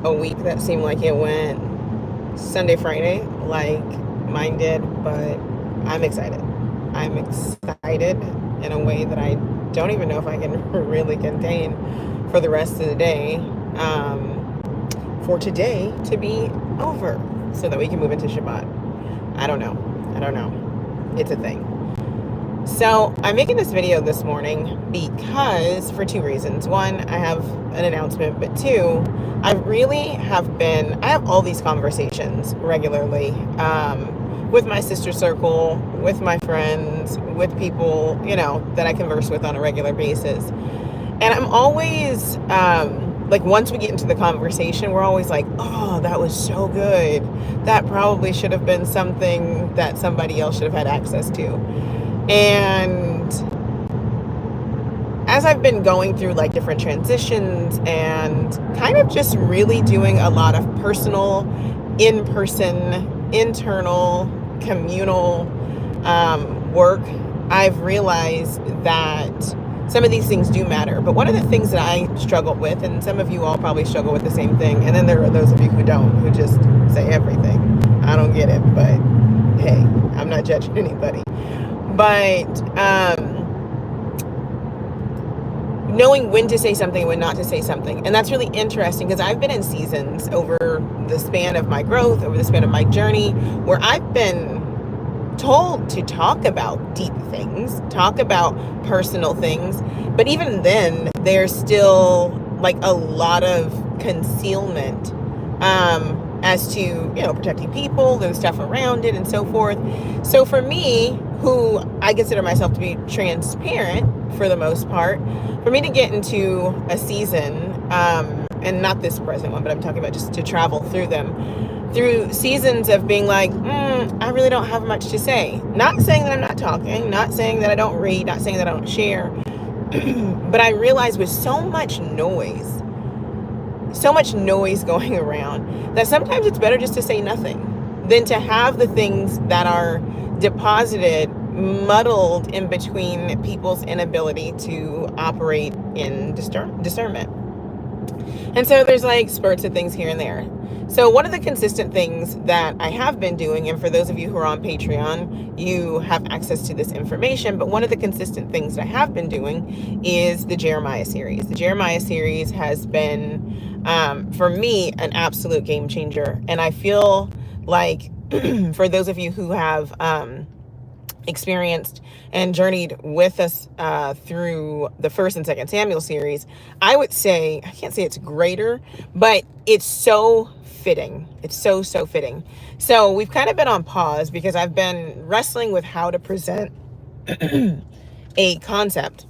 a week that seemed like it went Sunday, Friday, like mine did, but I'm excited. I'm excited in a way that I don't even know if I can really contain for the rest of the day. For today to be over so that we can move into Shabbat. I don't know. I don't know. It's a thing. So I'm making this video this morning because for two reasons. One, I have an announcement, but two, I have all these conversations regularly with my sister circle, with my friends, with people, that I converse with on a regular basis. And I'm always, like, once we get into the conversation, we're always like, oh, that was so good. That probably should have been something that somebody else should have had access to. And as I've been going through like different transitions and kind of just really doing a lot of personal, in person, internal, communal work, I've realized that some of these things do matter. But one of the things that I struggle with, and some of you all probably struggle with the same thing, and then there are those of you who don't, who just say everything. I don't get it, but hey, I'm not judging anybody. But knowing when to say something and when not to say something. And that's really interesting because I've been in seasons over the span of my growth, over the span of my journey, where I've been told to talk about deep things, talk about personal things. But even then, there's still like a lot of concealment as to, protecting people, there's stuff around it and so forth. So for me, who I consider myself to be transparent for the most part, for me to get into a season, and not this present one, but I'm talking about just to travel through them, through seasons of being like, I really don't have much to say. Not saying that I'm not talking, not saying that I don't read, not saying that I don't share, but I realize with so much noise going around, that sometimes it's better just to say nothing than to have the things that are deposited muddled in between people's inability to operate in discernment. And so there's like spurts of things here and there. So one of the consistent things that I have been doing, and for those of you who are on Patreon, you have access to this information, but one of the consistent things that I have been doing is the Jeremiah series. The Jeremiah series has been, for me, an absolute game changer. And I feel like for those of you who have experienced and journeyed with us through the first and second Samuel series, I would say, I can't say it's greater, but it's so fitting. It's so fitting. So we've kind of been on pause because I've been wrestling with how to present a concept.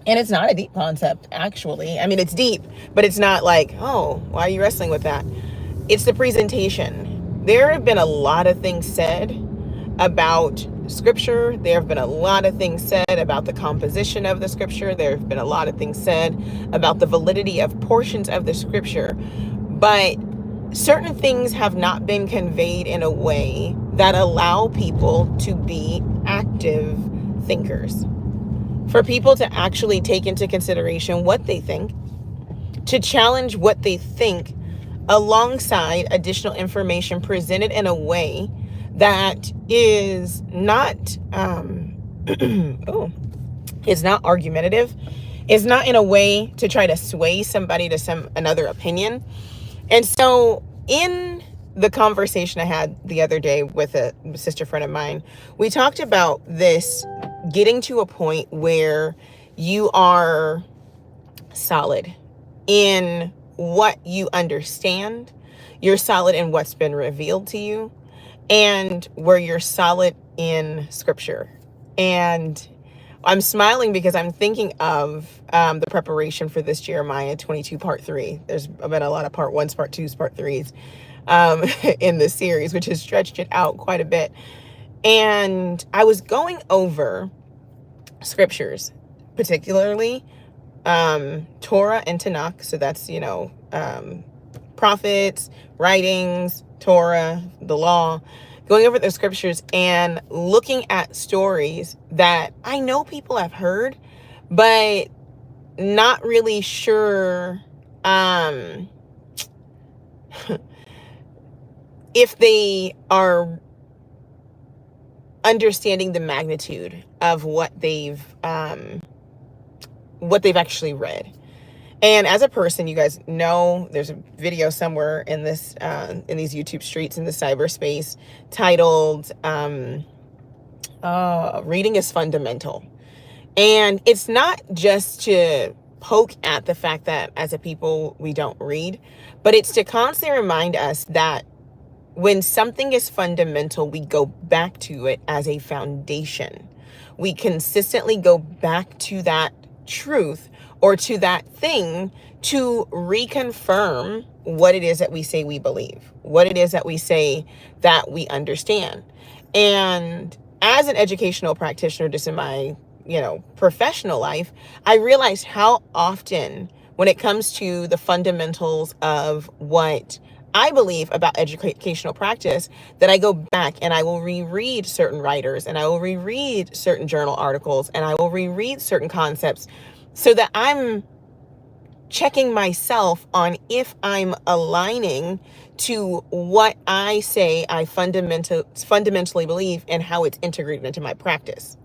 And it's not a deep concept, actually. I mean, it's deep, but it's not like, oh, why are you wrestling with that? It's the presentation. There have been a lot of things said about scripture. There have been a lot of things said about the composition of the scripture. There have been a lot of things said about the validity of portions of the scripture. But certain things have not been conveyed in a way that allow people to be active thinkers. For people to actually take into consideration what they think, to challenge what they think alongside additional information presented in a way that is not it's not argumentative, it's not in a way to try to sway somebody to another opinion. And so in the conversation I had the other day with a sister friend of mine, we talked about this getting to a point where you are solid in what you understand, you're solid in what's been revealed to you, and where you're solid in scripture. And I'm smiling because I'm thinking of the preparation for this Jeremiah 22 part 3. There's been a lot of part 1s, part 2s, part 3s in this series, which has stretched it out quite a bit. And I was going over scriptures, particularly Torah and Tanakh. So that's, prophets, writings, Torah, the law, going over the scriptures and looking at stories that I know people have heard, but not really sure if they are understanding the magnitude of what they've actually read. And as a person, you guys know there's a video somewhere in this in these YouTube streets in the cyberspace titled "Reading is Fundamental," and it's not just to poke at the fact that as a people we don't read, but it's to constantly remind us that when something is fundamental, we go back to it as a foundation. We consistently go back to that truth or to that thing to reconfirm what it is that we say we believe, what it is that we say that we understand. And as an educational practitioner, just in my, professional life, I realized how often when it comes to the fundamentals of what I believe about educational practice, that I go back and I will reread certain writers and I will reread certain journal articles and I will reread certain concepts so that I'm checking myself on if I'm aligning to what I say I fundamentally believe and how it's integrated into my practice.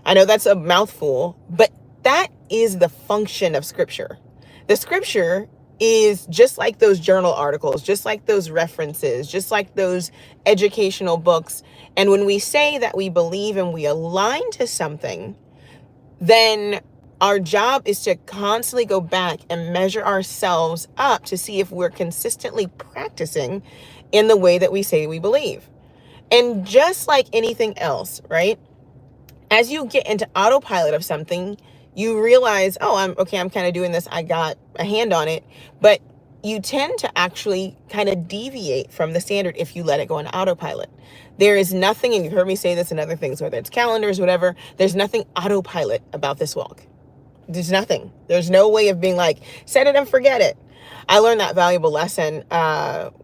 I know that's a mouthful, but that is the function of scripture. The scripture is just like those journal articles, just like those references, just like those educational books. And when we say that we believe and we align to something, then our job is to constantly go back and measure ourselves up to see if we're consistently practicing in the way that we say we believe. And just like anything else, right? As you get into autopilot of something, you realize, oh, I'm kind of doing this. I got a hand on it. But you tend to actually kind of deviate from the standard if you let it go on autopilot. There is nothing, and you've heard me say this in other things, whether it's calendars, whatever, there's nothing autopilot about this walk. There's nothing. There's no way of being like, set it and forget it. I learned that valuable lesson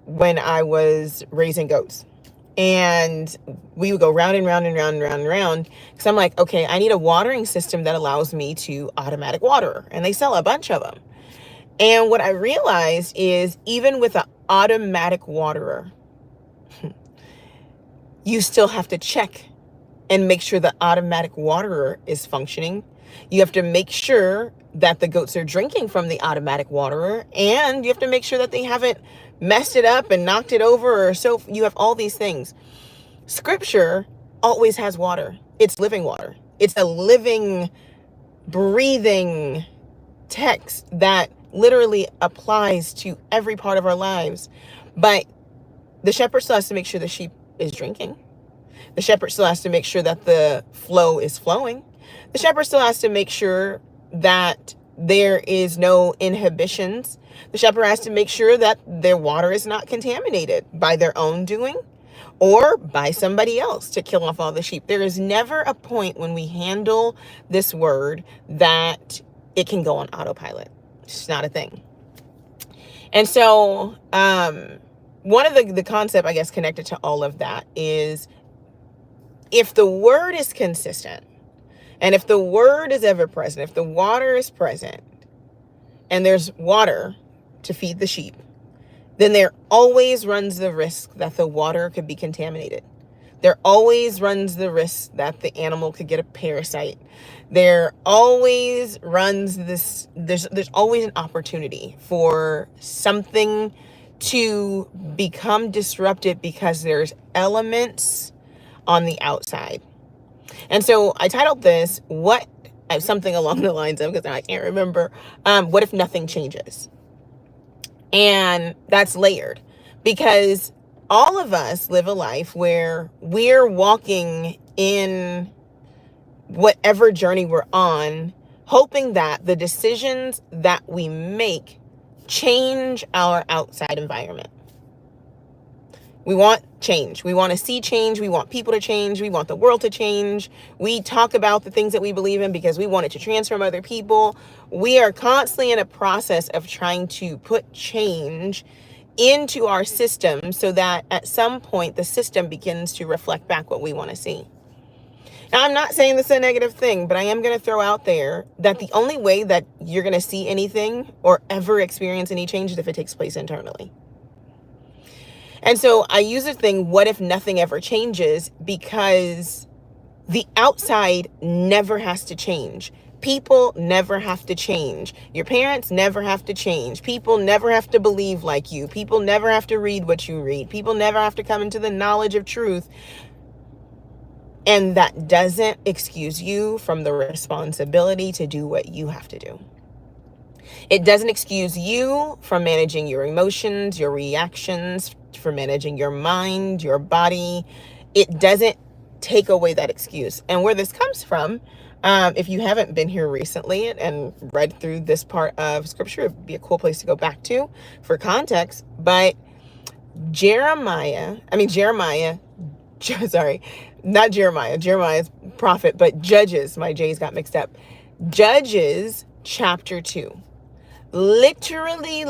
when I was raising goats. And we would go round and round and round and round and round. Because I'm like, okay, I need a watering system that allows me to automatic water. And they sell a bunch of them. And what I realized is even with an automatic waterer, you still have to check and make sure the automatic waterer is functioning. You have to make sure that the goats are drinking from the automatic waterer, and you have to make sure that they haven't messed it up and knocked it over, or so you have all these things. Scripture always has water. It's living water. It's a living, breathing text that literally applies to every part of our lives. But the shepherd still has to make sure the sheep is drinking. The shepherd still has to make sure that the flow is flowing. The shepherd still has to make sure that there is no inhibitions. The shepherd has to make sure that their water is not contaminated by their own doing or by somebody else to kill off all the sheep. There is never a point when we handle this word that it can go on autopilot. It's not a thing. And so one of the concept, I guess, connected to all of that is if the word is consistent, and if the word is ever present, if the water is present, and there's water to feed the sheep, then there always runs the risk that the water could be contaminated. There always runs the risk that the animal could get a parasite. There always runs this, there's always an opportunity for something to become disrupted because there's elements on the outside. And so I titled this, something along the lines of, because I can't remember, what if nothing changes? And that's layered because all of us live a life where we're walking in whatever journey we're on, hoping that the decisions that we make change our outside environment. We want change. We want to see change. We want people to change. We want the world to change. We talk about the things that we believe in because we want it to transform other people. We are constantly in a process of trying to put change into our system so that at some point the system begins to reflect back what we want to see. Now, I'm not saying this is a negative thing, but I am going to throw out there that the only way that you're going to see anything or ever experience any change is if it takes place internally. And so I use the thing, what if nothing ever changes? Because the outside never has to change. People never have to change. Your parents never have to change. People never have to believe like you. People never have to read what you read. People never have to come into the knowledge of truth. And that doesn't excuse you from the responsibility to do what you have to do. It doesn't excuse you from managing your emotions, your reactions, for managing your mind, your body. It doesn't take away that excuse. And where this comes from, if you haven't been here recently and read through this part of scripture, it'd be a cool place to go back to for context. But Jeremiah, sorry, not Jeremiah, Jeremiah's prophet, but Judges, my J's got mixed up. Judges chapter 2. Literally,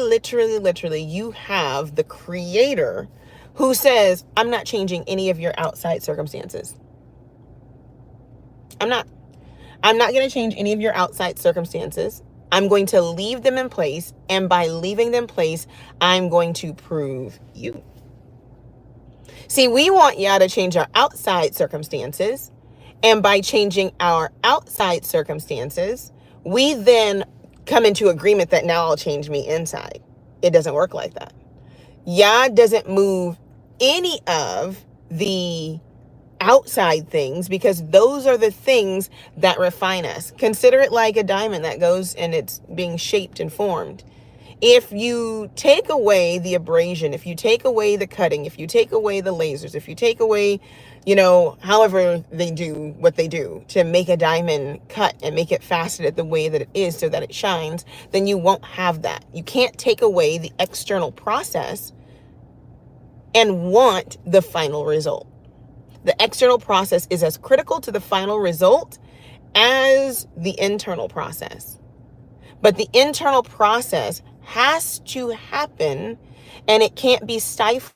you have the creator who says, I'm not changing any of your outside circumstances. I'm not going to change any of your outside circumstances. I'm going to leave them in place. And by leaving them in place, I'm going to prove you. See, we want Yah to change our outside circumstances. And by changing our outside circumstances, we then come into agreement that now I'll change me inside. It doesn't work like that. Yah doesn't move any of the outside things because those are the things that refine us. Consider it like a diamond that goes and it's being shaped and formed. If you take away the abrasion, if you take away the cutting, if you take away the lasers, if you take away, however they do what they do to make a diamond cut and make it faceted the way that it is so that it shines, then you won't have that. You can't take away the external process and want the final result. The external process is as critical to the final result as the internal process. But the internal process has to happen, and it can't be stifled